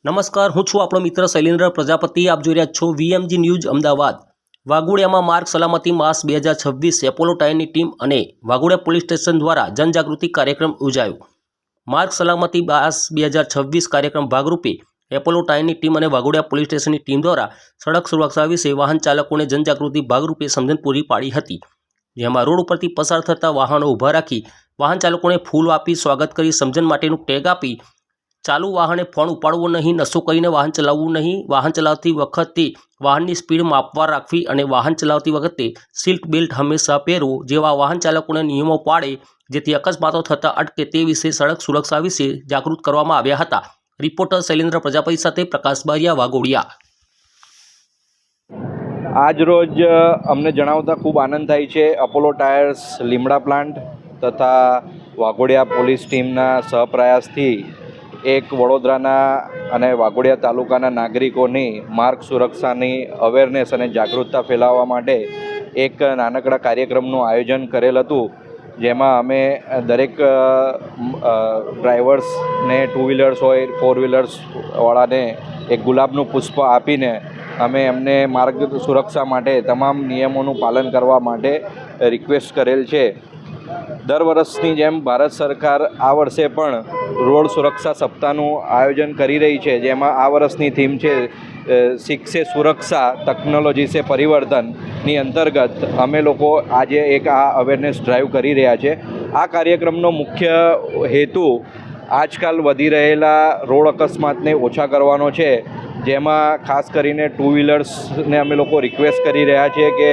નમસ્કાર, હું છું આપણો મિત્ર શૈલેન્દ્ર પ્રજાપતિ. આપ જોઈ રહ્યા છો વીએમજી ન્યૂઝ અમદાવાદ. વાઘોડિયામાં માર્ગ સલામતી માસ 2026 એપોલો ટાયરની ટીમ અને વાઘોડિયા પોલીસ સ્ટેશન દ્વારા જનજાગૃતિ કાર્યક્રમ યોજાયો. માર્ગ સલામતી માસ 2026 કાર્યક્રમ ભાગરૂપે એપોલો ટાયરની ટીમ અને વાઘોડિયા પોલીસ સ્ટેશનની ટીમ દ્વારા સડક સુરક્ષા વિશે વાહન ચાલકોને જનજાગૃતિ ભાગરૂપે સમજણ પૂરી પાડી હતી. જેમાં રોડ ઉપરથી પસાર થતા વાહનો ઊભા રાખી વાહન ચાલકોને ફૂલ આપી સ્વાગત કરી સમજણ માટેનું ટેગ આપી ચાલુ વાહને ફોન ઉપાડવો નહીં, નશો કરીને વાહન ચલાવવું નહીં, વાહન ચલાવતી વખતે વાહનની સ્પીડ માપવા રાખવી અને વાહન ચલાવતી વખતે સીટ બેલ્ટ હંમેશા પહેરવું જેવા વાહન ચાલકોને નિયમો પાડે જેથી અકસ્માતો થતાં અટકે તે વિશે સડક સુરક્ષા વિશે જાગૃત કરવામાં આવ્યા હતા. રિપોર્ટર શૈલેન્દ્ર પ્રજાપતિ સાથે પ્રકાશ બારિયા, વાઘોડિયા. આજ રોજ અમને જણાવતા ખૂબ આનંદ થાય છે. અપોલો ટાયર્સ લીમડા પ્લાન્ટ તથા વાઘોડિયા પોલીસ ટીમના સહપ્રયાસથી એક વડોદરાના અને વાઘોડિયા તાલુકાના નાગરિકોની માર્ગ સુરક્ષાની અવેરનેસ અને જાગૃતતા ફેલાવવા માટે એક નાનકડા કાર્યક્રમનું આયોજન કરેલ હતું. જેમાં અમે દરેક ડ્રાઈવર્સને, ટુ વ્હીલર્સ હોય, ફોર વ્હીલર્સવાળાને એક ગુલાબનું પુષ્પ આપીને અમે એમને માર્ગ સુરક્ષા માટે તમામ નિયમોનું પાલન કરવા માટે રિક્વેસ્ટ કરેલ છે. દર વર્ષની જેમ ભારત સરકાર આ વર્ષે પણ રોડ સુરક્ષા સપ્તાહનું આયોજન કરી રહી છે, જેમાં આ વર્ષની થીમ છે શિક્ષે સુરક્ષા, ટેકનોલોજી સે પરિવર્તનની અંતર્ગત અમે લોકો આજે એક આ અવેરનેસ ડ્રાઈવ કરી રહ્યા છે. આ કાર્યક્રમનો મુખ્ય હેતુ આજકાલ વધી રહેલા રોડ અકસ્માતને ઓછા કરવાનો છે, જેમાં ખાસ કરીને ટુ વ્હીલર્સને અમે લોકો રિક્વેસ્ટ કરી રહ્યા છીએ કે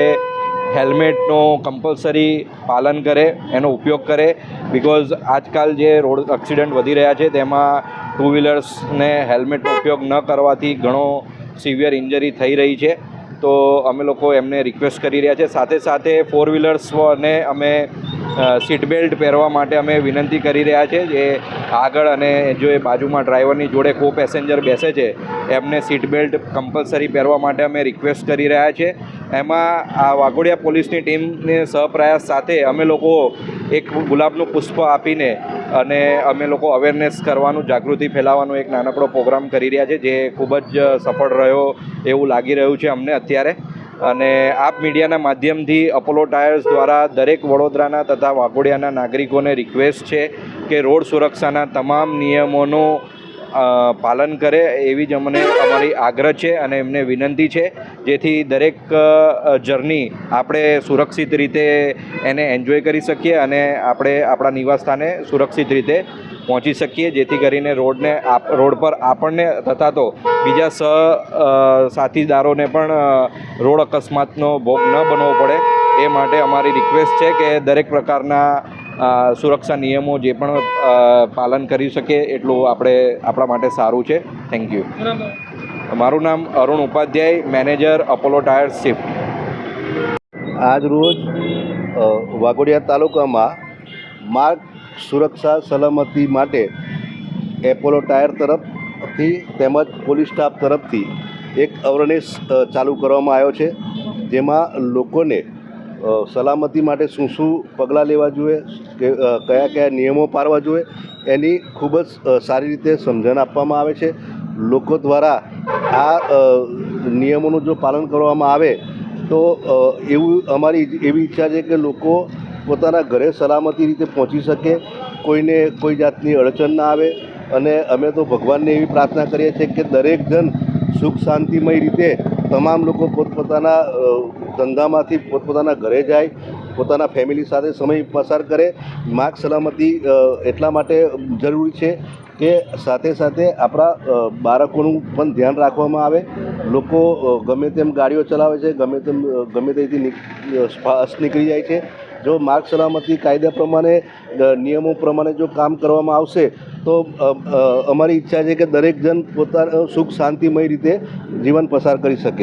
હેલ્મેટનું કમ્પલસરી પાલન કરે, એનો ઉપયોગ કરે. બિકોઝ આજકાલ જે રોડ એક્સિડન્ટ વધી રહ્યા છે તેમાં ટુ વ્હીલર્સને હેલ્મેટનો ઉપયોગ ન કરવાથી ઘણો સિવિયર ઇન્જરી થઈ રહી છે. તો અમે લોકો એમને રિક્વેસ્ટ કરી રહ્યા છે. સાથે સાથે ફોર વ્હીલર્સને અમે સીટ બેલ્ટ પહેરવા માટે અમે વિનંતી કરી રહ્યા છે. જે આગળ અને જો એ બાજુમાં ડ્રાઈવરની જોડે કો પેસેન્જર બેસે છે એમને સીટ બેલ્ટ કમ્પલસરી પહેરવા માટે અમે રિક્વેસ્ટ કરી રહ્યા છે. એમાં આ વાઘોડિયા પોલીસની ટીમને સહપ્રયાસ સાથે અમે લોકો એક ગુલાબનું પુષ્પ આપીને અને અમે લોકો અવેરનેસ કરવાનું, જાગૃતિ ફેલાવવાનો એક નાનકડો પ્રોગ્રામ કરી રહ્યા છે, જે ખૂબ જ સફળ રહ્યો એવું લાગી રહ્યું છે અમને અત્યારે. અને આપ મીડિયાના માધ્યમથી અપોલો ટાયર્સ દ્વારા દરેક વડોદરાના તથા વાઘોડિયાના નાગરિકોને રિક્વેસ્ટ છે કે રોડ સુરક્ષાના તમામ નિયમોનું પાલન કરે એવી જ અમને અમારી આગ્રહ છે અને એમને વિનંતી છે, જેથી દરેક જર્ની આપણે સુરક્ષિત રીતે એને એન્જોય કરી શકીએ અને આપણે આપણા નિવાસસ્થાને સુરક્ષિત રીતે પહોંચી શકીએ, જેથી કરીને રોડ પર આપણને તથા તો બીજા સાથીદારોને પણ રોડ અકસ્માતનો ભોગ ન બનવો પડે. એ માટે અમારી રિક્વેસ્ટ છે કે દરેક પ્રકારના સુરક્ષા નિયમો જે પણ પાલન કરી શકીએ એટલું આપણા માટે સારું છે. Thank you. મારું નામ Arun Upadhyay, manager Apollo tyres shift. આજ રોજ વાઘોડિયા તાલુકામાં માર્ગ સુરક્ષા સલામતી માટે એપોલો ટાયર તરફથી તેમજ પોલીસ સ્ટાફ તરફથી એક અવેરનેસ ચાલુ કરવામાં આવ્યો છે, જેમાં લોકોને સલામતી માટે શું શું પગલાં લેવા જોઈએ, કે કયા કયા નિયમો પાળવા જોઈએ એની ખૂબ જ સારી રીતે સમજણ આપવામાં આવે છે. લોકો દ્વારા આ નિયમોનું જો પાલન કરવામાં આવે તો અમારી એવી ઈચ્છા છે કે લોકો પોતાના ઘરે સલામતી રીતે પહોંચી શકે, કોઈને કોઈ જાતની અડચણ ના આવે. અને અમે તો ભગવાનને એવી પ્રાર્થના કરીએ છીએ કે દરેક જણ સુખ શાંતિમય રીતે તમામ લોકો પોતપોતાના ધંધામાંથી પોતપોતાના ઘરે જાય, પોતાના ફેમિલી સાથે સમય પસાર કરે. માર્ગ સલામતી એટલા માટે જરૂરી છે કે સાથે સાથે આપણા બાળકોનું પણ ધ્યાન રાખવામાં આવે. લોકો ગમે તેમ ગાડીઓ ચલાવે છે, ગમે ત્યાંથી નીકળી જાય છે. જો માર્ગ સલામતી કાયદા પ્રમાણે, નિયમો પ્રમાણે જો કામ કરવામાં આવશે તો અમારી ઈચ્છા છે કે દરેક જણ પોતાના સુખ શાંતિમય રીતે જીવન પસાર કરી શકે.